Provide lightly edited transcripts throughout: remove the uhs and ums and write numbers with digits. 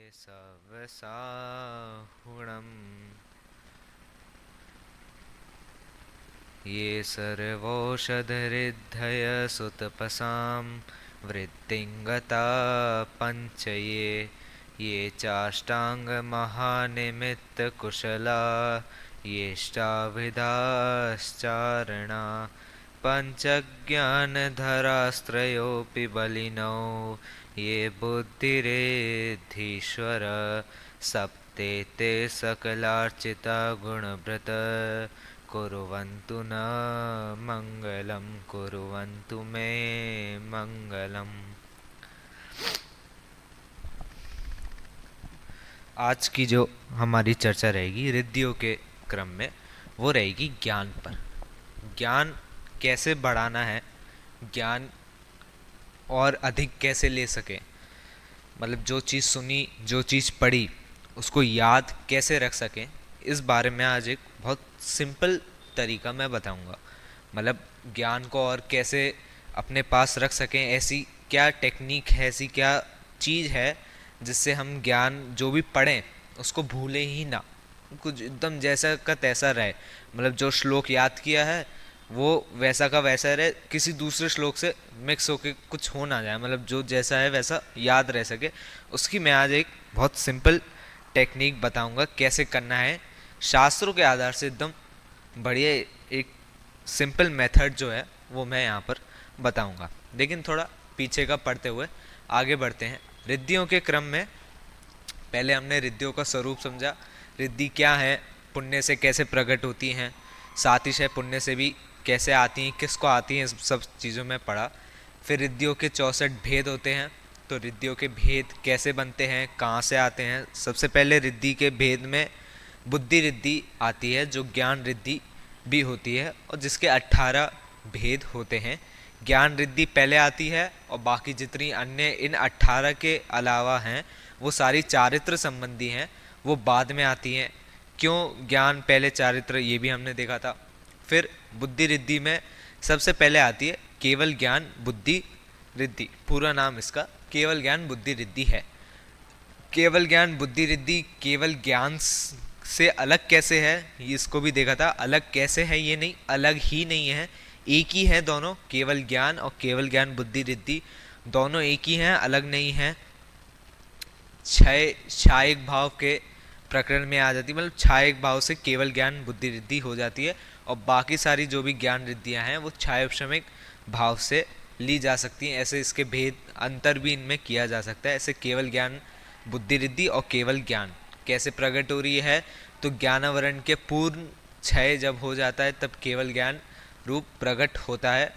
सवसाहुणम् ये सर्वौषधरिद्धय सुतपसां वृत्तिङ्गता ये चाष्टाङ्गमहानिमित्तकुशला येष्टाविधाश्चारणा पञ्चज्ञानधरास्त्रयोऽपि बलिनौ ये बुद्धिरेद्धीश्वर सप्तेते सकलार्चिता गुणभृत कुर्वन्तु न मंगलम कुर्वन्तु मे मंगलम। आज की जो हमारी चर्चा रहेगी रिद्धियों के क्रम में, वो रहेगी ज्ञान पर। ज्ञान कैसे बढ़ाना है, ज्ञान और अधिक कैसे ले सके, मतलब जो चीज़ सुनी, जो चीज़ पढ़ी, उसको याद कैसे रख सकें, इस बारे में आज एक बहुत सिंपल तरीका मैं बताऊंगा। मतलब ज्ञान को और कैसे अपने पास रख सकें, ऐसी क्या टेक्निक है, ऐसी क्या चीज़ है जिससे हम ज्ञान जो भी पढ़ें उसको भूलें ही ना, कुछ एकदम जैसा का तैसा रहे। मतलब जो श्लोक याद किया है वो वैसा का वैसा रहे, किसी दूसरे श्लोक से मिक्स होके कुछ हो ना जाए, मतलब जो जैसा है वैसा याद रह सके। उसकी मैं आज एक बहुत सिंपल टेक्निक बताऊंगा कैसे करना है, शास्त्रों के आधार से एकदम बढ़िया एक सिंपल मेथड जो है वो मैं यहाँ पर बताऊंगा। लेकिन थोड़ा पीछे का पढ़ते हुए आगे बढ़ते हैं। रिद्धियों के क्रम में पहले हमने रिद्धियों का स्वरूप समझा, रिद्धि क्या है, पुण्य से कैसे प्रकट होती हैं, साथ ही शायद पुण्य से भी कैसे आती हैं, किसको आती हैं, इस सब चीज़ों में पढ़ा। फिर रिद्धियों के 64 भेद होते हैं, तो रिद्धियों के भेद कैसे बनते हैं, कहाँ से आते हैं। सबसे पहले रिद्धि के भेद में बुद्धि रिद्धि आती है, जो ज्ञान रिद्धि भी होती है, और जिसके 18 भेद होते हैं। ज्ञान रिद्धि पहले आती है और बाकी जितनी अन्य इन 18 के अलावा हैं वो सारी चारित्र संबंधी हैं, वो बाद में आती हैं। क्यों ज्ञान पहले चारित्र, ये भी हमने देखा था। फिर बुद्धि रिद्धि में सबसे पहले आती है केवल ज्ञान बुद्धि रिद्धि, पूरा नाम इसका केवल ज्ञान बुद्धि रिद्धि है। केवल ज्ञान बुद्धि रिद्धि केवल ज्ञान से अलग कैसे है, ये इसको भी देखा था। अलग कैसे है, ये नहीं, अलग ही नहीं है, एक ही है दोनों। केवल ज्ञान और केवल ज्ञान बुद्धि रिद्धि दोनों एक ही हैं, अलग नहीं है। छायक भाव के प्रकरण में आ जाती है, मतलब छायक भाव से केवल ज्ञान बुद्धि रिद्धि हो जाती है, और बाकी सारी जो भी ज्ञान रिद्धियाँ हैं वो छायोपशमिक भाव से ली जा सकती हैं। ऐसे इसके भेद अंतर भी इनमें किया जा सकता है। ऐसे केवल ज्ञान बुद्धि रिद्धि और केवल ज्ञान कैसे प्रकट हो रही है, तो ज्ञानावरण के पूर्ण क्षय जब हो जाता है तब केवल ज्ञान रूप प्रकट होता है।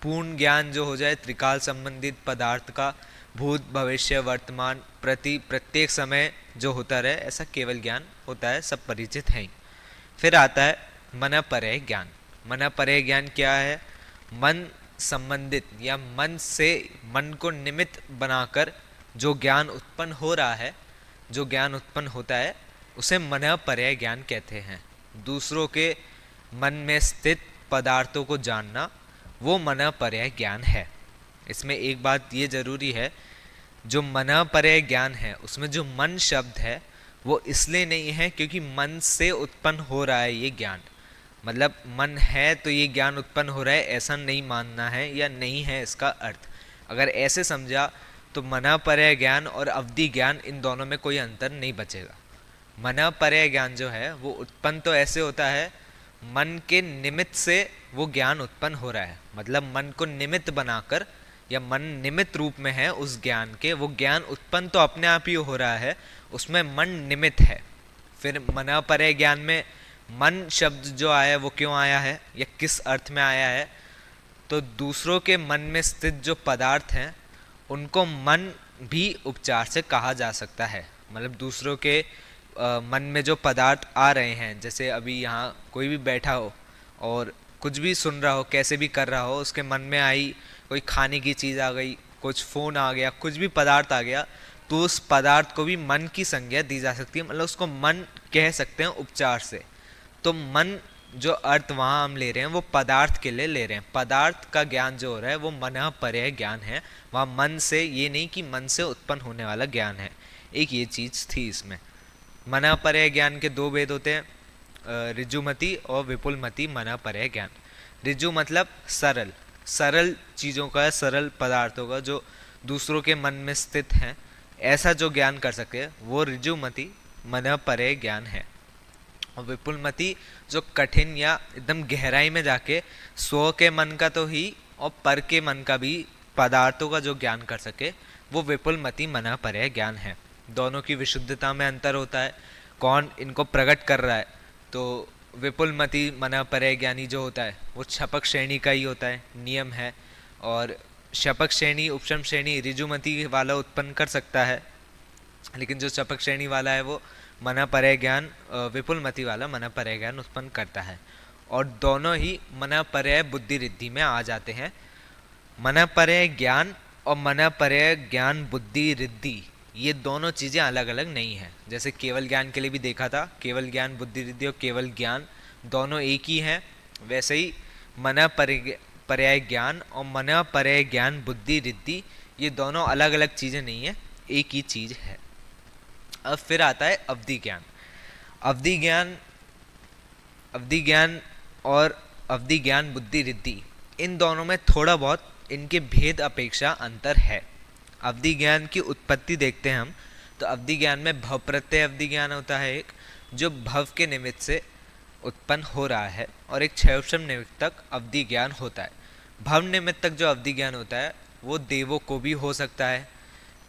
पूर्ण ज्ञान जो हो जाए त्रिकाल संबंधित पदार्थ का, भूत भविष्य वर्तमान प्रति प्रत्येक समय जो होता रहे, ऐसा केवल ज्ञान होता है, सब परिचित हैं। फिर आता है मनपरय ज्ञान। मनपरय ज्ञान क्या है, मन संबंधित या मन से, मन को निमित्त बनाकर जो ज्ञान उत्पन्न हो रहा है, जो ज्ञान उत्पन्न होता है, उसे मनपरय ज्ञान कहते हैं। दूसरों के मन में स्थित पदार्थों को जानना, वो मनपरय ज्ञान है। इसमें एक बात ये जरूरी है, जो मनपरय ज्ञान है उसमें जो मन शब्द है वो इसलिए नहीं है क्योंकि मन से उत्पन्न हो रहा है ये ज्ञान, मतलब मन है तो ये ज्ञान उत्पन्न हो रहा है, ऐसा नहीं मानना है या नहीं है इसका अर्थ। अगर ऐसे समझा तो मनपरय ज्ञान और अवधि ज्ञान, इन दोनों में कोई अंतर नहीं बचेगा। मनपरय ज्ञान जो है वो उत्पन्न तो ऐसे होता है, मन के निमित्त से वो ज्ञान उत्पन्न हो रहा है, मतलब मन को निमित्त बनाकर या मन निमित्त रूप में है उस ज्ञान के, वो ज्ञान उत्पन्न तो अपने आप ही हो रहा है, उसमें मन निमित्त है। फिर मनपरय ज्ञान में मन शब्द जो आया है वो क्यों आया है या किस अर्थ में आया है, तो दूसरों के मन में स्थित जो पदार्थ हैं उनको मन भी उपचार से कहा जा सकता है। मतलब दूसरों के मन में जो पदार्थ आ रहे हैं, जैसे अभी यहाँ कोई भी बैठा हो और कुछ भी सुन रहा हो, कैसे भी कर रहा हो, उसके मन में आई कोई खाने की चीज़ आ गई, कुछ फ़ोन आ गया, कुछ भी पदार्थ आ गया, तो उस पदार्थ को भी मन की संज्ञा दी जा सकती है, मतलब उसको मन कह सकते हैं उपचार से। तो मन जो अर्थ वहाँ हम ले रहे हैं वो पदार्थ के लिए ले रहे हैं। पदार्थ का ज्ञान जो हो रहा है वो मनःपरय ज्ञान है, वहाँ मन से, ये नहीं कि मन से उत्पन्न होने वाला ज्ञान है। एक ये चीज़ थी इसमें। मना परय ज्ञान के दो भेद होते हैं, ऋजुमति और विपुलमति मना परय ज्ञान। ऋजु मतलब सरल, सरल चीज़ों का, सरल पदार्थों का जो दूसरों के मन में स्थित हैं, ऐसा जो ज्ञान कर सके वो ऋजुमति मना परय ज्ञान है। और विपुलमति जो कठिन या एकदम गहराई में जाके स्व के मन का तो ही और पर के मन का भी पदार्थों का जो ज्ञान कर सके वो विपुलमति मना परय ज्ञान है। दोनों की विशुद्धता में अंतर होता है, कौन इनको प्रकट कर रहा है। तो विपुलमति मना परय ज्ञानी जो होता है वो क्षपक श्रेणी का ही होता है, नियम है। और क्षपक श्रेणी उपशम श्रेणी ऋजुमति वाला उत्पन्न कर सकता है, लेकिन जो क्षपक श्रेणी वाला है वो मना परय ज्ञान, विपुलमति वाला मना परय ज्ञान उत्पन्न करता है। और दोनों ही मना परय बुद्धि रिद्धि में आ जाते हैं। मना परय ज्ञान और मना परय ज्ञान बुद्धि रिद्धि ये दोनों चीज़ें अलग अलग नहीं है। जैसे केवल ज्ञान के लिए भी देखा था, केवल ज्ञान बुद्धि रिद्धि और केवल ज्ञान दोनों एक ही हैं, वैसे ही मना पर्याय ज्ञान और मना परय ज्ञान बुद्धि रिद्धि ये दोनों अलग अलग चीज़ें नहीं है, एक ही चीज़ है। अब फिर आता है अवधि ज्ञान। अवधि ज्ञान, अवधि ज्ञान और अवधि ज्ञान बुद्धि रिद्धि इन दोनों में थोड़ा बहुत इनके भेद अपेक्षा अंतर है। अवधि ज्ञान की उत्पत्ति देखते हैं हम, तो अवधि ज्ञान में भव प्रत्यय अवधि ज्ञान होता है एक, जो भव के निमित्त से उत्पन्न हो रहा है, और एक क्षयोपशम निमित्तक अवधि ज्ञान होता है। भव निमित्तक जो अवधि ज्ञान होता है वो देवों को भी हो सकता है,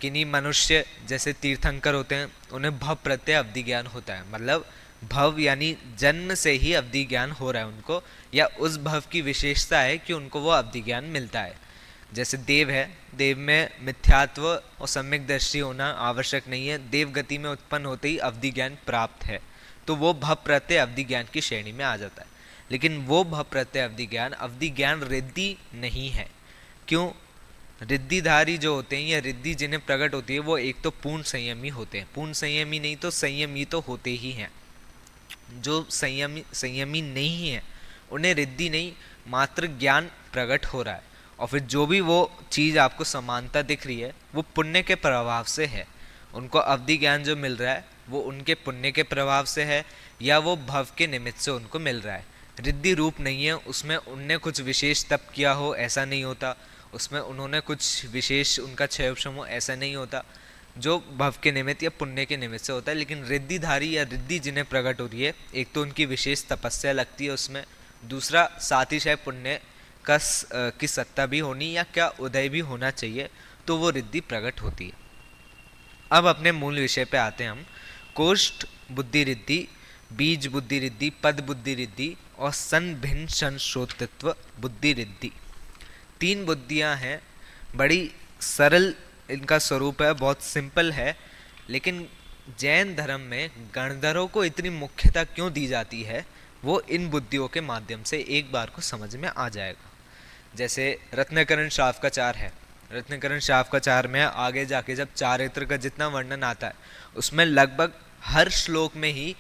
किन्हीं मनुष्य जैसे तीर्थंकर होते हैं उन्हें भव प्रत्यय अवधि ज्ञान होता है, मतलब भव यानी जन्म से ही अवधि ज्ञान हो रहा है उनको, या उस भव की विशेषता है कि उनको वो अवधि ज्ञान मिलता है। जैसे देव है, देव में मिथ्यात्व और सम्यक दृष्टि होना आवश्यक नहीं है, देव गति में उत्पन्न होते ही अवधि ज्ञान प्राप्त है, तो वो भव प्रत्यय अवधि ज्ञान की श्रेणी में आ जाता है। लेकिन वो भव प्रत्यय अवधि ज्ञान रिद्धि नहीं है। क्यों? रिद्धिधारी जो होते हैं या रिद्धि जिन्हें प्रकट होती है वो एक तो पूर्ण संयमी होते हैं, पूर्ण संयमी नहीं तो संयमी तो होते ही हैं। जो संयमी नहीं है उन्हें रिद्धि नहीं, मात्र ज्ञान प्रकट हो रहा है। और फिर जो भी वो चीज़ आपको समानता दिख रही है वो पुण्य के प्रभाव से है, उनको अवधि ज्ञान जो मिल रहा है वो उनके पुण्य के प्रभाव से है, या वो भव के निमित्त से उनको मिल रहा है। रिद्धि रूप नहीं है, उसमें उनने कुछ विशेष तप किया हो ऐसा नहीं होता, उसमें उन्होंने कुछ विशेष उनका क्षयोपशम हो ऐसा नहीं होता, जो भव के निमित्त या पुण्य के निमित्त से होता है। लेकिन रिद्धिधारी या रिद्धि जिन्हें प्रकट हो रही है, एक तो उनकी विशेष तपस्या लगती है उसमें, दूसरा साथ ही शायद पुण्य का की सत्ता भी होनी या क्या उदय भी होना चाहिए, तो वो रिद्धि प्रकट होती है। अब अपने मूल विषय पे आते हैं हम। कोष्ठ बुद्धि रिद्धि, बीज बुद्धि रिद्धि, पद बुद्धि रिद्धि और सन भिन्न संश्रोतत्व बुद्धि रिद्धि। तीन बुद्धियां हैं, बड़ी सरल इनका स्वरूप है, बहुत सिंपल है। लेकिन जैन धर्म में गणधरों को इतनी मुख्यता क्यों दी जाती है वो इन बुद्धियों के माध्यम से एक बार को समझ में आ जाएगा। जैसे रत्नकरण शावकाचार है, रत्नकरण शावकाचार में आगे जाके जब चारित्र का जितना वर्णन आता है उसमें लगभग हर श्लोक में ही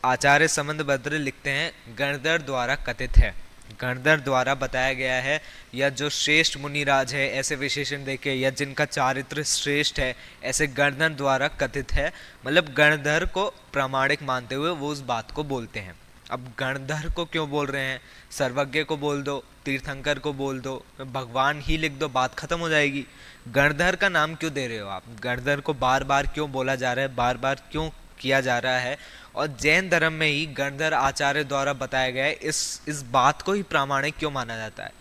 आचार्य संबंधभद्र लिखते हैं गणधर द्वारा कथित है, गणधर द्वारा बताया गया है, या जो श्रेष्ठ मुनिराज है ऐसे विशेषण देके, या जिनका चारित्र श्रेष्ठ है ऐसे गणधर द्वारा कथित है। मतलब गणधर को प्रामाणिक मानते हुए वो उस बात को बोलते हैं। अब गणधर को क्यों बोल रहे हैं? सर्वज्ञ को बोल दो, तीर्थंकर को बोल दो, भगवान ही लिख दो, बात खत्म हो जाएगी। गणधर का नाम क्यों दे रहे हो आप? गणधर को बार बार क्यों बोला जा रहा है, बार बार क्यों किया जा रहा है? और जैन धर्म में ही गणधर आचार्य द्वारा बताया गया है, इस बात को ही प्रामाणिक क्यों माना जाता है?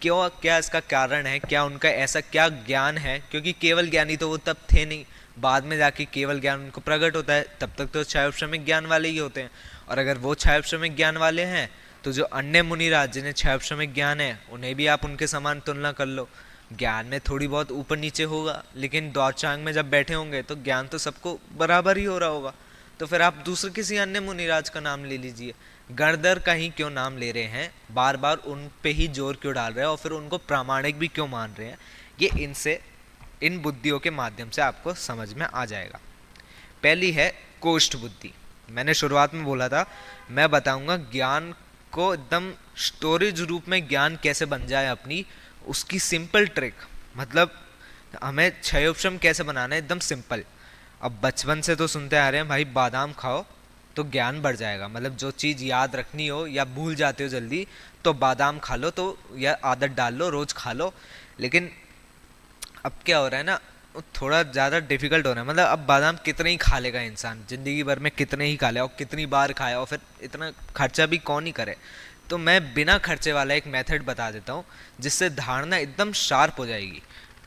क्यों? क्या इसका कारण है? क्या उनका ऐसा क्या ज्ञान है? क्योंकि केवल ज्ञानी तो वो तब थे नहीं, बाद में जाके केवल ज्ञान उनको प्रकट होता है, तब तक तो क्षयोपशमिक ज्ञान वाले ही होते हैं। और अगर वो क्षयोपशमिक ज्ञान वाले हैं तो जो अन्य मुनिराज जिन्हें क्षयोपशमिक ज्ञान है उन्हें भी आप उनके समान तुलना कर लो, ज्ञान में थोड़ी बहुत ऊपर नीचे होगा, लेकिन द्वाचांग में जब बैठे होंगे तो ज्ञान तो सबको बराबर ही हो रहा होगा। तो फिर आप दूसरे किसी अन्य मुनिराज का नाम ले लीजिए, गणधर का ही क्यों नाम ले रहे हैं, बार बार उन पे ही जोर क्यों डाल रहे हैं और फिर उनको प्रामाणिक भी क्यों मान रहे हैं? ये इन बुद्धियों के माध्यम से आपको समझ में आ जाएगा। पहली है कोष्ठ बुद्धि। मैंने शुरुआत में बोला था मैं बताऊंगा ज्ञान को एकदम स्टोरेज रूप में ज्ञान कैसे बन जाए अपनी, उसकी सिंपल ट्रिक, मतलब हमें क्षयोपशम कैसे बनाना है एकदम सिंपल। अब बचपन से तो सुनते आ रहे हैं भाई बादाम खाओ तो ज्ञान बढ़ जाएगा, मतलब जो चीज़ याद रखनी हो या भूल जाते हो जल्दी तो बादाम खा लो, तो या आदत डाल लो, रोज खा लो। लेकिन अब क्या हो रहा है ना, वो थोड़ा ज़्यादा डिफिकल्ट हो रहा है। मतलब अब बादाम कितने ही खा लेगा इंसान, ज़िंदगी भर में कितने ही खा ले और कितनी बार खाया, और फिर इतना खर्चा भी कौन ही करे। तो मैं बिना खर्चे वाला एक मेथड बता देता हूँ जिससे धारणा एकदम शार्प हो जाएगी,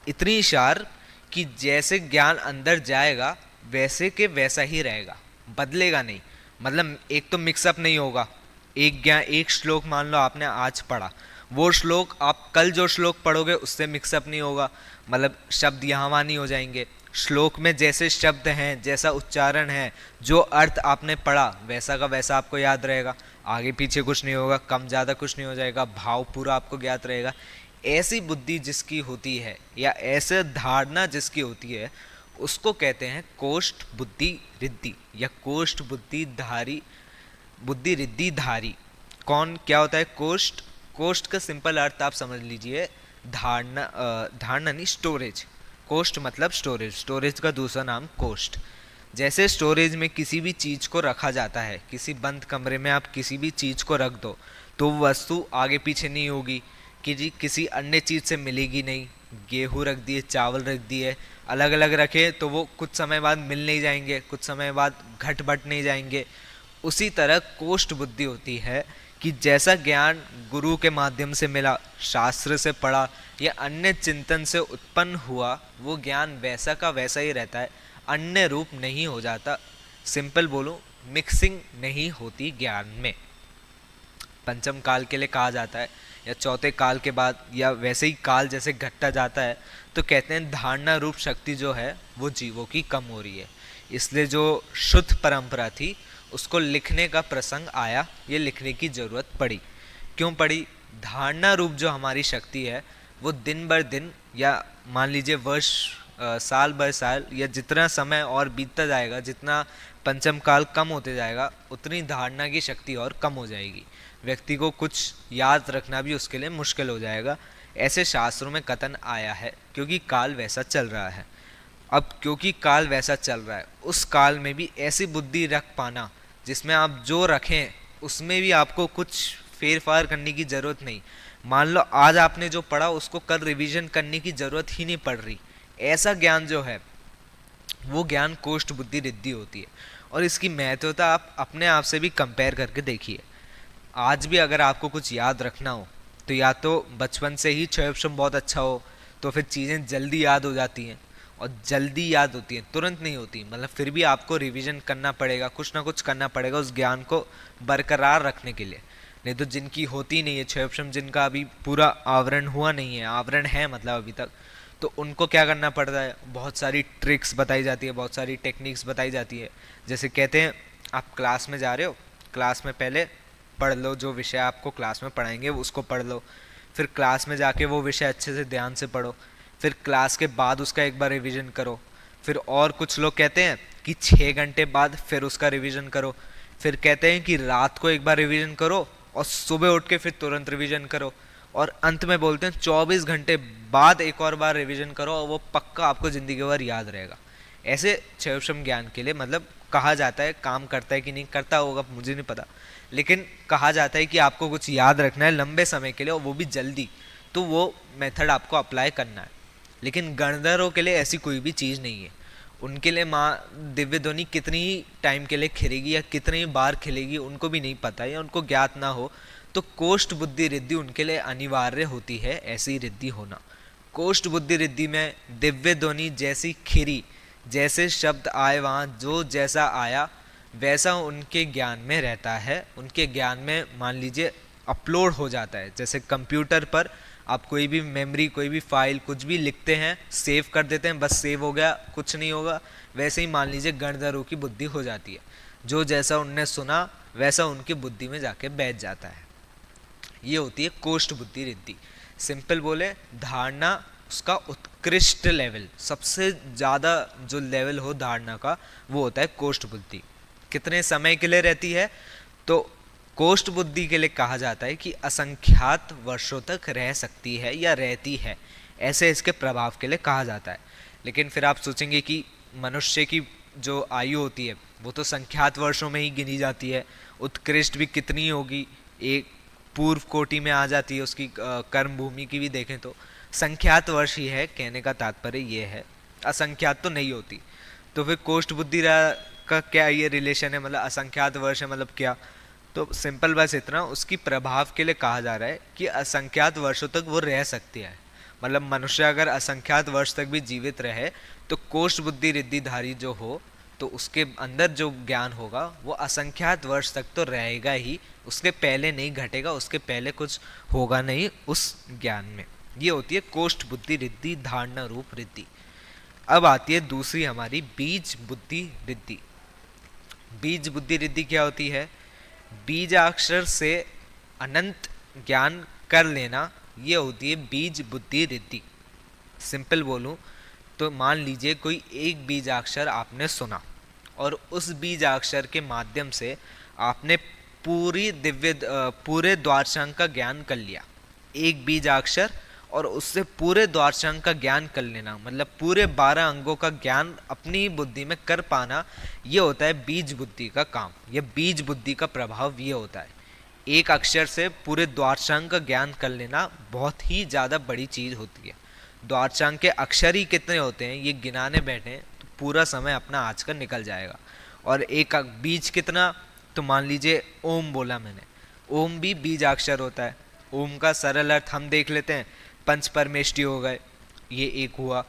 इतनी शार्प कि जैसे ज्ञान अंदर जाएगा वैसे के वैसा ही रहेगा, बदलेगा नहीं। मतलब एक तो मिक्सअप नहीं होगा। एक ज्ञान, एक श्लोक मान लो आपने आज पढ़ा, वो श्लोक आप कल जो श्लोक पढ़ोगे उससे मिक्सअप नहीं होगा, मतलब शब्द यहाँ वहाँ नहीं हो जाएंगे। श्लोक में जैसे शब्द हैं, जैसा उच्चारण है, जो अर्थ आपने पढ़ा वैसा का वैसा आपको याद रहेगा, आगे पीछे कुछ नहीं होगा, कम ज़्यादा कुछ नहीं हो जाएगा, भाव पूरा आपको ज्ञात रहेगा। ऐसी बुद्धि जिसकी होती है या ऐसे धारणा जिसकी होती है उसको कहते हैं कोष्ठ बुद्धि रिद्धि या कोष्ठ बुद्धि धारी, बुद्धि रिद्धि धारी। कौन क्या होता है कोष्ठ? कोष्ठ का सिंपल अर्थ आप समझ लीजिए, धारणा, धारणा नहीं, स्टोरेज। कोष्ठ मतलब स्टोरेज, स्टोरेज का दूसरा नाम कोष्ठ। जैसे स्टोरेज में किसी भी चीज़ को रखा जाता है, किसी बंद कमरे में आप किसी भी चीज़ को रख दो तो वो वस्तु आगे पीछे नहीं होगी, कि जी किसी अन्य चीज़ से मिलेगी नहीं। गेहूँ रख दिए, चावल रख दिए, अलग अलग रखे तो वो कुछ समय बाद मिल नहीं जाएंगे, कुछ समय बाद घट बट नहीं जाएंगे। उसी तरह कोष्ठ बुद्धि होती है कि जैसा ज्ञान गुरु के माध्यम से मिला, शास्त्र से पढ़ा या अन्य चिंतन से उत्पन्न हुआ, वो ज्ञान वैसा का वैसा ही रहता है, अन्य रूप नहीं हो जाता। सिंपल बोलूं, मिक्सिंग नहीं होती ज्ञान में। पंचम काल के लिए कहा जाता है या चौथे काल के बाद या वैसे ही काल जैसे घटता जाता है तो कहते हैं धारणा रूप शक्ति जो है वो जीवों की कम हो रही है। इसलिए जो शुद्ध परंपरा थी उसको लिखने का प्रसंग आया, ये लिखने की ज़रूरत पड़ी। क्यों पड़ी? धारणा रूप जो हमारी शक्ति है वो दिन बर दिन या मान लीजिए वर्ष, साल बर साल या जितना समय और बीतता जाएगा, जितना पंचम काल कम होते जाएगा उतनी धारणा की शक्ति और कम हो जाएगी। व्यक्ति को कुछ याद रखना भी उसके लिए मुश्किल हो जाएगा। ऐसे शास्त्रों में कथन आया है क्योंकि काल वैसा चल रहा है। अब क्योंकि काल वैसा चल रहा है, उस काल में भी ऐसी बुद्धि रख पाना जिसमें आप जो रखें उसमें भी आपको कुछ फेर फार करने की ज़रूरत नहीं। मान लो आज आपने जो पढ़ा उसको कल रिवीजन करने की ज़रूरत ही नहीं पड़ रही, ऐसा ज्ञान जो है वो ज्ञान कोष्ठ बुद्धि रिद्धि होती है। और इसकी महत्वता आप अपने आप से भी कंपेयर करके देखिए। आज भी अगर आपको कुछ याद रखना हो तो या तो बचपन से ही क्षयक्षम बहुत अच्छा हो तो फिर चीज़ें जल्दी याद हो जाती हैं, और जल्दी याद होती हैं, तुरंत नहीं होती। मतलब फिर भी आपको रिवीजन करना पड़ेगा, कुछ ना कुछ करना पड़ेगा उस ज्ञान को बरकरार रखने के लिए। नहीं तो जिनकी होती नहीं है क्षयक्षम, जिनका अभी पूरा आवरण हुआ नहीं है, आवरण है मतलब अभी तक, तो उनको क्या करना पड़ता है, बहुत सारी ट्रिक्स बताई जाती है, बहुत सारी टेक्निक्स बताई जाती है। जैसे कहते हैं आप क्लास में जा रहे हो, क्लास में पहले पढ़ लो, जो विषय आपको क्लास में पढ़ाएंगे उसको पढ़ लो, फिर क्लास में जाके वो विषय अच्छे से ध्यान से पढ़ो, फिर क्लास के बाद उसका एक बार रिवीजन करो, फिर और कुछ लोग कहते हैं कि 6 घंटे बाद फिर उसका रिवीजन करो, फिर कहते हैं कि रात को एक बार रिवीजन करो और सुबह उठ के फिर तुरंत रिवीजन करो, और अंत में बोलते हैं 24 घंटे बाद एक और बार रिवीजन करो और वो पक्का आपको ज़िंदगी भर याद रहेगा। ऐसे क्षयक्षम ज्ञान के लिए मतलब कहा जाता है, काम करता है कि नहीं करता होगा मुझे नहीं पता, लेकिन कहा जाता है कि आपको कुछ याद रखना है लंबे समय के लिए और वो भी जल्दी, तो वो मेथड आपको अप्लाई करना है। लेकिन गणधरों के लिए ऐसी कोई भी चीज़ नहीं है। उनके लिए माँ दिव्य ध्वनि कितनी ही टाइम के लिए खिलेगी या कितनी ही बार खिलेगी उनको भी नहीं पता या उनको ज्ञात ना हो, तो कोष्ठ बुद्धि रिद्धि उनके लिए अनिवार्य होती है, ऐसी रिद्धि होना। कोष्ठ बुद्धि रिद्धि में दिव्य ध्वनि जैसी खिरी, जैसे शब्द आए वहाँ जो जैसा आया वैसा उनके ज्ञान में रहता है, उनके ज्ञान में मान लीजिए अपलोड हो जाता है। जैसे कंप्यूटर पर आप कोई भी मेमोरी, कोई भी फाइल, कुछ भी लिखते हैं, सेव कर देते हैं, बस सेव हो गया, कुछ नहीं होगा। वैसे ही मान लीजिए गणधरों की बुद्धि हो जाती है, जो जैसा उनने सुना वैसा उनकी बुद्धि में जाके बैठ जाता है। ये होती है कोष्ठ बुद्धि रिद्धि। सिंपल बोले, धारणा उसका उत्कृष्ट लेवल, सबसे ज़्यादा जो लेवल हो धारणा का वो होता है कोष्ठ बुद्धि। कितने समय के लिए रहती है? तो कोष्ठ बुद्धि के लिए कहा जाता है कि असंख्यात वर्षों तक रह सकती है या रहती है, ऐसे इसके प्रभाव के लिए कहा जाता है। लेकिन फिर आप सोचेंगे कि मनुष्य की जो आयु होती है वो तो संख्यात वर्षों में ही गिनी जाती है। उत्कृष्ट भी कितनी होगी, एक पूर्व कोटि में आ जाती है, उसकी कर्म भूमि की भी देखें तो संख्यात वर्ष ही है, कहने का तात्पर्य ये है, असंख्यात तो नहीं होती। तो फिर कोष्ठ बुद्धि का क्या ये रिलेशन है, मतलब असंख्यात वर्ष है मतलब क्या? तो सिंपल बस इतना, उसकी प्रभाव के लिए कहा जा रहा है कि असंख्यात वर्षों तक वो रह सकती है। मतलब मनुष्य अगर असंख्यात वर्ष तक भी जीवित रहे तो कोष्ठ बुद्धि रिद्धिधारी जो हो तो उसके अंदर जो ज्ञान होगा वो असंख्यात वर्ष तक तो रहेगा ही, उसके पहले नहीं घटेगा, उसके पहले कुछ होगा नहीं उस ज्ञान में। ये होती है कोष्ठ बुद्धि रिद्धि धारणा रूप रिद्धि। अब आती है दूसरी हमारी बीज बुद्धि रिद्धि। बीज बुद्धि रिद्धि क्या होती है? बीजाक्षर से अनंत ज्ञान कर लेना, ये होती है बीज बुद्धि रिद्धि। सिंपल बोलूं तो मान लीजिए कोई एक बीजाक्षर आपने सुना और उस बीजाक्षर के माध्यम से आपने पूरे द्वादशांक का ज्ञान कर लिया। एक बीजाक्षर और उससे पूरे द्वादशांक का ज्ञान कर लेना, मतलब पूरे 12 अंगों का ज्ञान अपनी बुद्धि में कर पाना, ये होता है बीज बुद्धि का काम। ये बीज बुद्धि का प्रभाव ये होता है। एक अक्षर से पूरे द्वादशांक का ज्ञान कर लेना बहुत ही ज़्यादा बड़ी चीज़ होती है। द्वादशांक के अक्षर ही कितने होते हैं ये गिनाने बैठे तो पूरा समय अपना आज का निकल जाएगा। और एक बीज कितना, तो मान लीजिए ओम बोला मैंने, ओम भी बीजाक्षर होता है। ओम का सरल अर्थ हम देख लेते हैं, पंच परमेष्टि हो गए, ये एक हुआ।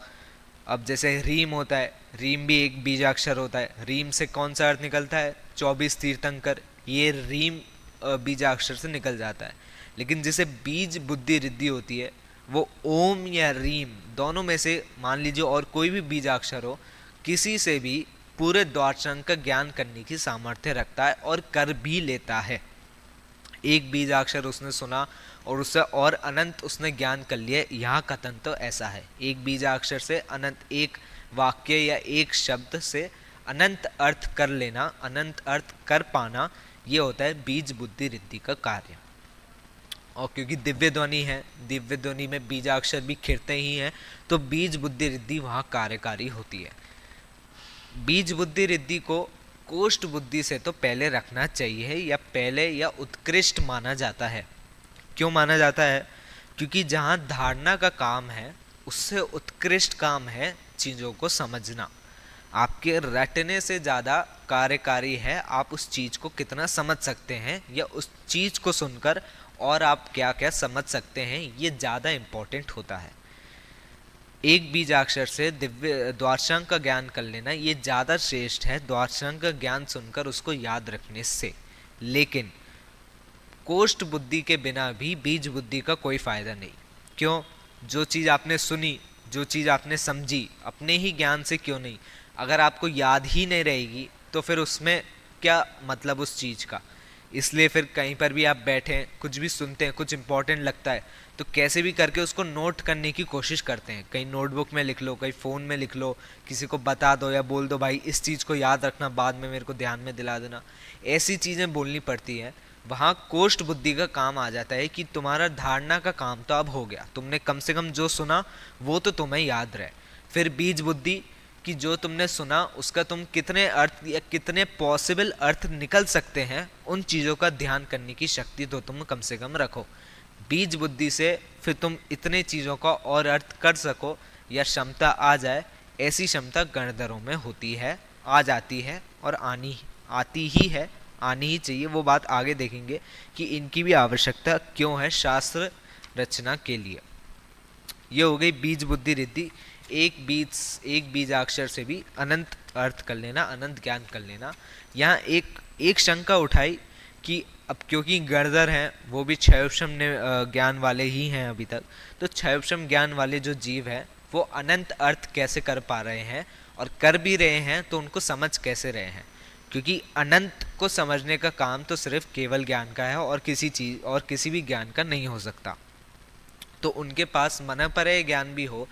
अब जैसे रीम होता है, रीम भी एक बीजाक्षर होता है। रीम से कौन सा अर्थ निकलता है? 24 तीर्थंकर, ये रीम बीजाक्षर से निकल जाता है। लेकिन जैसे बीज बुद्धि रिद्धि होती है वो ओम या रीम दोनों में से मान लीजिए और कोई भी बीजाक्षर हो, किसी से भी पूरे द्वादशांक का ज्ञान करने की सामर्थ्य रखता है और कर भी लेता है। एक बीजाक्षर उसने सुना और उससे और अनंत उसने ज्ञान कर लिया, यहाँ कथन तो ऐसा है। एक बीजाक्षर से अनंत, एक वाक्य या एक शब्द से अनंत अर्थ कर लेना, अनंत अर्थ कर पाना, ये होता है बीज बुद्धि रिद्धि का कार्य। और क्योंकि दिव्य ध्वनि है, दिव्य ध्वनि में बीजाक्षर भी खिरते ही हैं, तो बीज बुद्धि रिद्धि वहाँ कार्यकारी होती है। बीज बुद्धि रिद्धि को कोष्ठ बुद्धि से तो पहले रखना चाहिए, या पहले या उत्कृष्ट माना जाता है। क्यों माना जाता है? क्योंकि जहाँ धारणा का काम है उससे उत्कृष्ट काम है चीज़ों को समझना। आपके रटने से ज़्यादा कार्यकारी है आप उस चीज़ को कितना समझ सकते हैं, या उस चीज़ को सुनकर और आप क्या क्या समझ सकते हैं, ये ज़्यादा इम्पोर्टेंट होता है। एक बीजाक्षर से दिव्य द्वादशांक का ज्ञान कर लेना ये ज़्यादा श्रेष्ठ है द्वादशांक का ज्ञान सुनकर उसको याद रखने से। लेकिन कोष्ठ बुद्धि के बिना भी बीज बुद्धि का कोई फायदा नहीं। क्यों? जो चीज़ आपने सुनी, जो चीज़ आपने समझी, अपने ही ज्ञान से क्यों नहीं, अगर आपको याद ही नहीं रहेगी तो फिर उसमें क्या मतलब उस चीज़ का। इसलिए फिर कहीं पर भी आप बैठे कुछ भी सुनते हैं, कुछ इंपॉर्टेंट लगता है तो कैसे भी करके उसको नोट करने की कोशिश करते हैं। कहीं नोटबुक में लिख लो, कहीं फ़ोन में लिख लो, किसी को बता दो या बोल दो भाई इस चीज़ को याद रखना, बाद में मेरे को ध्यान में दिला देना, ऐसी चीज़ें बोलनी पड़ती है। वहाँ कोष्ठ बुद्धि का काम आ जाता है कि तुम्हारा धारणा का काम तो अब हो गया, तुमने कम से कम जो सुना वो तो तुम्हें याद रहे। फिर बीज बुद्धि कि जो तुमने सुना उसका तुम कितने अर्थ या कितने पॉसिबल अर्थ निकल सकते हैं, उन चीज़ों का ध्यान करने की शक्ति तो तुम कम से कम रखो। बीज बुद्धि से फिर तुम इतने चीज़ों का और अर्थ कर सको या क्षमता आ जाए, ऐसी क्षमता गणधरों में होती है, आ जाती है और आती ही है, आनी ही चाहिए। वो बात आगे देखेंगे कि इनकी भी आवश्यकता क्यों है शास्त्र रचना के लिए। ये हो गई बीज बुद्धि रिद्धि। एक बीजाक्षर से भी अनंत अर्थ कर लेना, अनंत ज्ञान कर लेना। यहाँ एक शंका उठाई कि अब क्योंकि गणधर हैं वो भी क्षयोपशम ज्ञान वाले ही हैं अभी तक, तो क्षयोपशम ज्ञान वाले जो जीव हैं वो अनंत अर्थ कैसे कर पा रहे हैं, और कर भी रहे हैं तो उनको समझ कैसे रहे हैं। क्योंकि अनंत को समझने का काम तो सिर्फ केवल ज्ञान का है और किसी चीज़ और किसी भी ज्ञान का नहीं हो सकता। तो उनके पास मनःपरय ज्ञान भी हो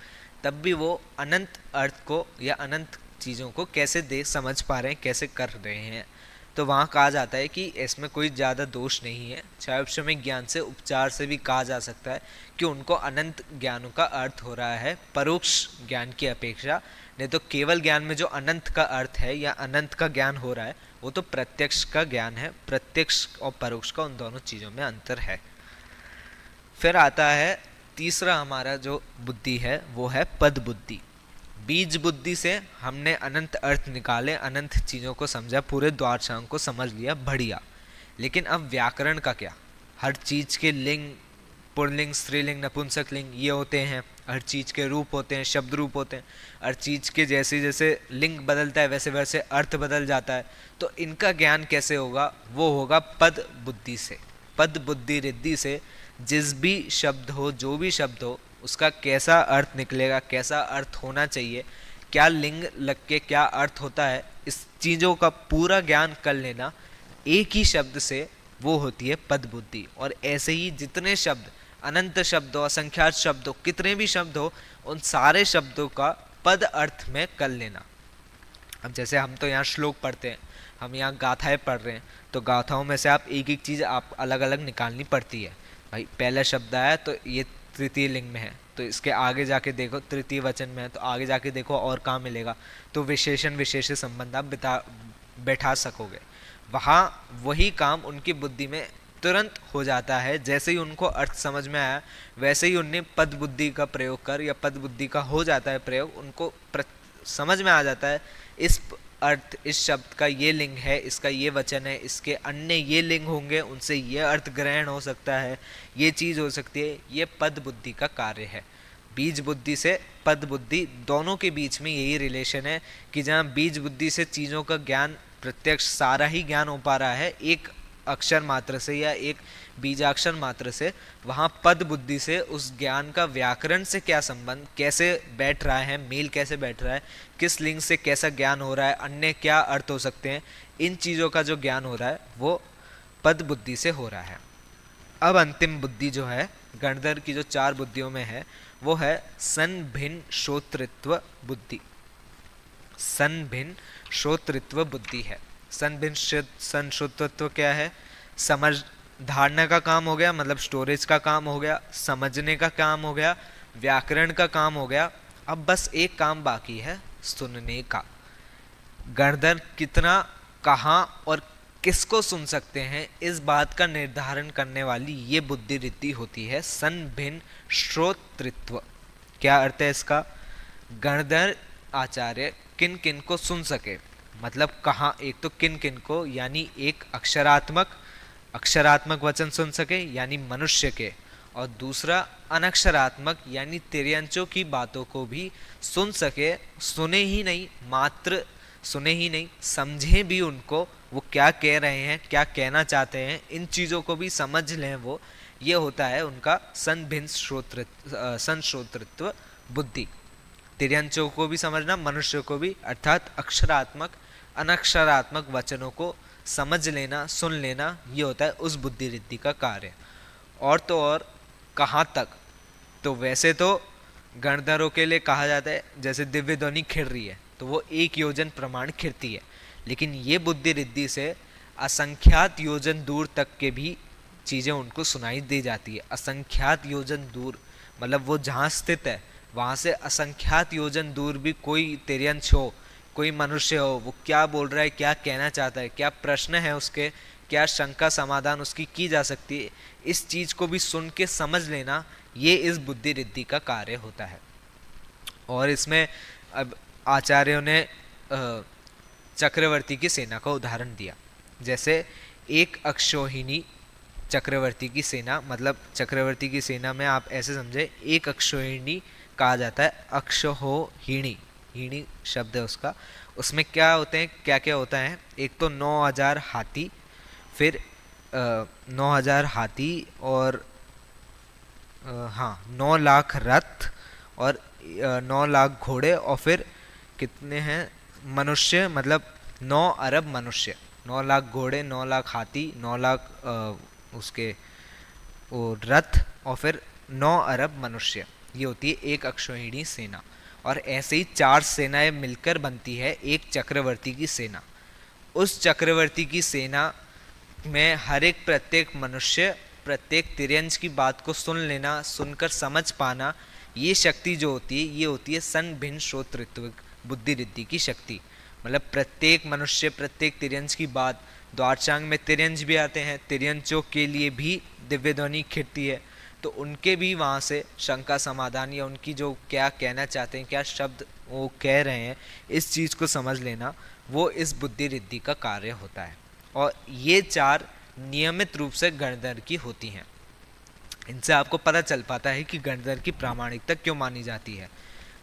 तब भी वो अनंत अर्थ को या अनंत चीज़ों को कैसे समझ पा रहे हैं, कैसे कर रहे हैं। तो वहाँ कहा जाता है कि इसमें कोई ज़्यादा दोष नहीं है। क्षायोपशमिक ज्ञान से उपचार से भी कहा जा सकता है कि उनको अनंत ज्ञानों का अर्थ हो रहा है परोक्ष ज्ञान की अपेक्षा। नहीं तो केवल ज्ञान में जो अनंत का अर्थ है या अनंत का ज्ञान हो रहा है वो तो प्रत्यक्ष का ज्ञान है। प्रत्यक्ष और परोक्ष का उन दोनों चीज़ों में अंतर है। फिर आता है तीसरा हमारा जो बुद्धि है वो है पद बुद्धि। बीज बुद्धि से हमने अनंत अर्थ निकाले, अनंत चीज़ों को समझा, पूरे द्वादशांग को समझ लिया, बढ़िया। लेकिन अब व्याकरण का क्या? हर चीज़ के लिंग, पुल्लिंग, स्त्रीलिंग, नपुंसक लिंग ये होते हैं, हर चीज़ के रूप होते हैं, शब्द रूप होते हैं, हर चीज़ के जैसे जैसे लिंग बदलता है वैसे वैसे अर्थ बदल जाता है। तो इनका ज्ञान कैसे होगा? वो होगा पद बुद्धि से। पद बुद्धि रिद्धि से जिस भी शब्द हो, जो भी शब्द हो, उसका कैसा अर्थ निकलेगा, कैसा अर्थ होना चाहिए, क्या लिंग लग के क्या अर्थ होता है, इस चीज़ों का पूरा ज्ञान कर लेना एक ही शब्द से, वो होती है पद बुद्धि। और ऐसे ही जितने शब्द, अनंत शब्द हो, असंख्यात शब्द हो, कितने भी शब्द हो, उन सारे शब्दों का पद अर्थ में कर लेना। अब जैसे हम तो यहाँ श्लोक पढ़ते हैं, हम यहाँ गाथाएं पढ़ रहे हैं, तो गाथाओं में से आप एक एक चीज़ आप अलग अलग निकालनी पड़ती है। भाई पहला शब्द आया तो ये तृतीय लिंग में है, तो इसके आगे जाके देखो तृतीय वचन में है, तो आगे जाके देखो और कहाँ मिलेगा, तो विशेषण विशेष संबंध आप बैठा सकोगे। वहाँ वही काम उनकी बुद्धि में तुरंत हो जाता है। जैसे ही उनको अर्थ समझ में आया वैसे ही उनने पद बुद्धि का प्रयोग कर, या पद बुद्धि का हो जाता है प्रयोग, उनको समझ में आ जाता है इस अर्थ, इस शब्द का ये लिंग है, इसका ये वचन है, इसके अन्य ये लिंग होंगे, उनसे ये अर्थ ग्रहण हो सकता है, ये चीज़ हो सकती है। ये पद बुद्धि का कार्य है। बीज बुद्धि से पद बुद्धि दोनों के बीच में यही रिलेशन है कि जहाँ बीज बुद्धि से चीज़ों का ज्ञान प्रत्यक्ष सारा ही ज्ञान हो पा रहा है एक अक्षर मात्र से या एक बीजाक्षर मात्र से, वहाँ पद बुद्धि से उस ज्ञान का व्याकरण से क्या संबंध, कैसे बैठ रहा है, मेल कैसे बैठ रहा है, किस लिंग से कैसा ज्ञान हो रहा है, अन्य क्या अर्थ हो सकते हैं, इन चीज़ों का जो ज्ञान हो रहा है वो पद बुद्धि से हो रहा है। अब अंतिम बुद्धि जो है गणधर की जो 4 बुद्धियों में है वो है सन भिन्न श्रोतृत्व बुद्धि। सन भिन्न श्रोतृत्व बुद्धि है। सन भिन्न सन श्रोतृत्व क्या है? समझ, धारणा का काम हो गया, मतलब स्टोरेज का काम हो गया, समझने का काम हो गया, व्याकरण का काम हो गया। अब बस एक काम बाकी है, सुनने का। गणधर कितना, कहाँ और किसको सुन सकते हैं, इस बात का निर्धारण करने वाली ये बुद्धि रिद्धि होती है सन भिन्न श्रोतृत्व। क्या अर्थ है इसका? गणधर आचार्य किन किन को सुन सके, मतलब कहाँ, एक तो किन किन को यानी एक अक्षरात्मक वचन सुन सके यानी मनुष्य के, और दूसरा अनक्षरात्मक यानी तिर्यंचों की बातों को भी सुन सके। सुने ही नहीं, मात्र सुने ही नहीं, समझे भी उनको, वो क्या कह रहे हैं, क्या कहना चाहते हैं, इन चीज़ों को भी समझ लें वो। ये होता है उनका सन भिन्न श्रोतृत्व बुद्धि। तिर्यंचों को भी समझना, मनुष्य को भी, अर्थात अक्षरात्मक अनक्षरात्मक वचनों को समझ लेना, सुन लेना, ये होता है उस बुद्धि रिद्धि का कार्य। और तो और कहाँ तक, तो वैसे तो गणधरों के लिए कहा जाता है जैसे दिव्य ध्वनि खिड़ रही है तो वो 1 योजन प्रमाण खिड़ती है, लेकिन ये बुद्धि रिद्धि से असंख्यात योजन दूर तक के भी चीज़ें उनको सुनाई दी जाती है। असंख्यात योजन दूर मतलब वो जहाँ स्थित है वहाँ से असंख्यात योजन दूर भी कोई तिर्यंच हो, कोई मनुष्य हो, वो क्या बोल रहा है, क्या कहना चाहता है, क्या प्रश्न है उसके, क्या शंका समाधान उसकी की जा सकती है, इस चीज़ को भी सुन के समझ लेना, ये इस बुद्धि रिद्धि का कार्य होता है। और इसमें अब आचार्यों ने चक्रवर्ती की सेना का उदाहरण दिया। जैसे एक अक्षौहिणी चक्रवर्ती की सेना, मतलब चक्रवर्ती की सेना में आप ऐसे समझे एक अक्षौहिणी कहा जाता है, अक्षौहिणी, हिणी शब्द है उसका। उसमें क्या होते हैं, क्या क्या होता है? एक तो 9000 हाथी, फिर 9000 हाथी और 9 लाख रथ और 9 लाख घोड़े, और फिर कितने हैं मनुष्य, मतलब 9 अरब मनुष्य। 9 लाख घोड़े, 9 लाख हाथी, 9 लाख उसके वो रथ, और फिर 9 अरब मनुष्य। ये होती है एक अक्षौहिणी सेना। और ऐसे ही 4 सेनाएं मिलकर बनती है एक चक्रवर्ती की सेना। उस चक्रवर्ती की सेना में हर एक प्रत्येक मनुष्य प्रत्येक तिर्यंश की बात को सुन लेना, सुनकर समझ पाना, ये शक्ति जो होती है ये होती है सन भिन्न श्रोतृत्व बुद्धि रिद्धि की शक्ति। मतलब प्रत्येक मनुष्य प्रत्येक तिर्यंश की बात, द्वादशांग में तिर्यंश भी आते हैं, तिर्यंशों के लिए भी दिव्य ध्वनि खिड़ती है, तो उनके भी वहाँ से शंका समाधान या उनकी जो क्या कहना चाहते हैं, क्या शब्द वो कह रहे हैं, इस चीज़ को समझ लेना, वो इस बुद्धि रिद्धि का कार्य होता है। और ये चार नियमित रूप से गणधर की होती हैं। इनसे आपको पता चल पाता है कि गणधर की प्रामाणिकता क्यों मानी जाती है।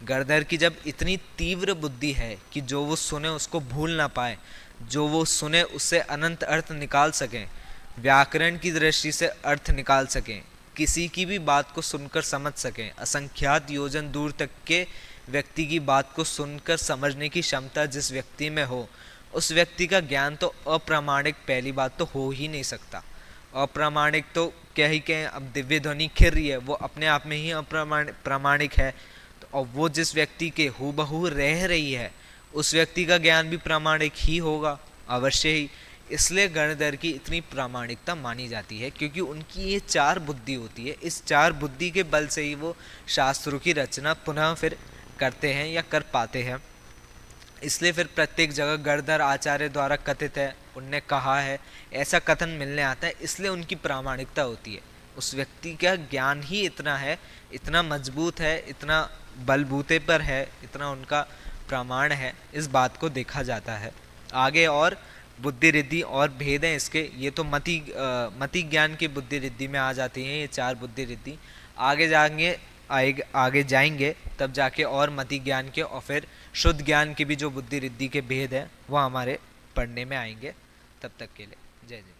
गणधर की जब इतनी तीव्र बुद्धि है कि जो वो सुने उसको भूल ना पाए, जो वो सुने उससे अनंत अर्थ निकाल सकें, व्याकरण की दृष्टि से अर्थ निकाल सकें, किसी की भी बात को सुनकर समझ सकें, असंख्यात योजन दूर तक के व्यक्ति की बात को सुनकर समझने की क्षमता जिस व्यक्ति में हो, उस व्यक्ति का ज्ञान तो अप्रामाणिक पहली बात तो हो ही नहीं सकता। अप्रामाणिक तो क्या ही कहें, अब दिव्य ध्वनि खिर रही है वो अपने आप में ही प्रामाणिक है, तो और वो जिस व्यक्ति के हूबहू रह रही है उस व्यक्ति का ज्ञान भी प्रामाणिक ही होगा अवश्य ही। इसलिए गणधर की इतनी प्रामाणिकता मानी जाती है क्योंकि उनकी ये चार बुद्धि होती है। इस चार बुद्धि के बल से ही वो शास्त्रों की रचना पुनः फिर करते हैं या कर पाते हैं। इसलिए फिर प्रत्येक जगह गणधर आचार्य द्वारा कथित है, उनने कहा है, ऐसा कथन मिलने आता है, इसलिए उनकी प्रामाणिकता होती है। उस व्यक्ति का ज्ञान ही इतना है, इतना मजबूत है, इतना बलबूते पर है, इतना उनका प्रमाण है, इस बात को देखा जाता है। आगे और बुद्धि रिद्धि और भेद हैं इसके, ये तो मति ज्ञान की बुद्धि रिद्धि में आ जाती हैं ये चार बुद्धि रिद्धि। आगे जाएंगे तब जाके और मति ज्ञान के और फिर शुद्ध ज्ञान के भी जो बुद्धि रिद्धि के भेद हैं वो हमारे पढ़ने में आएंगे। तब तक के लिए जय जय।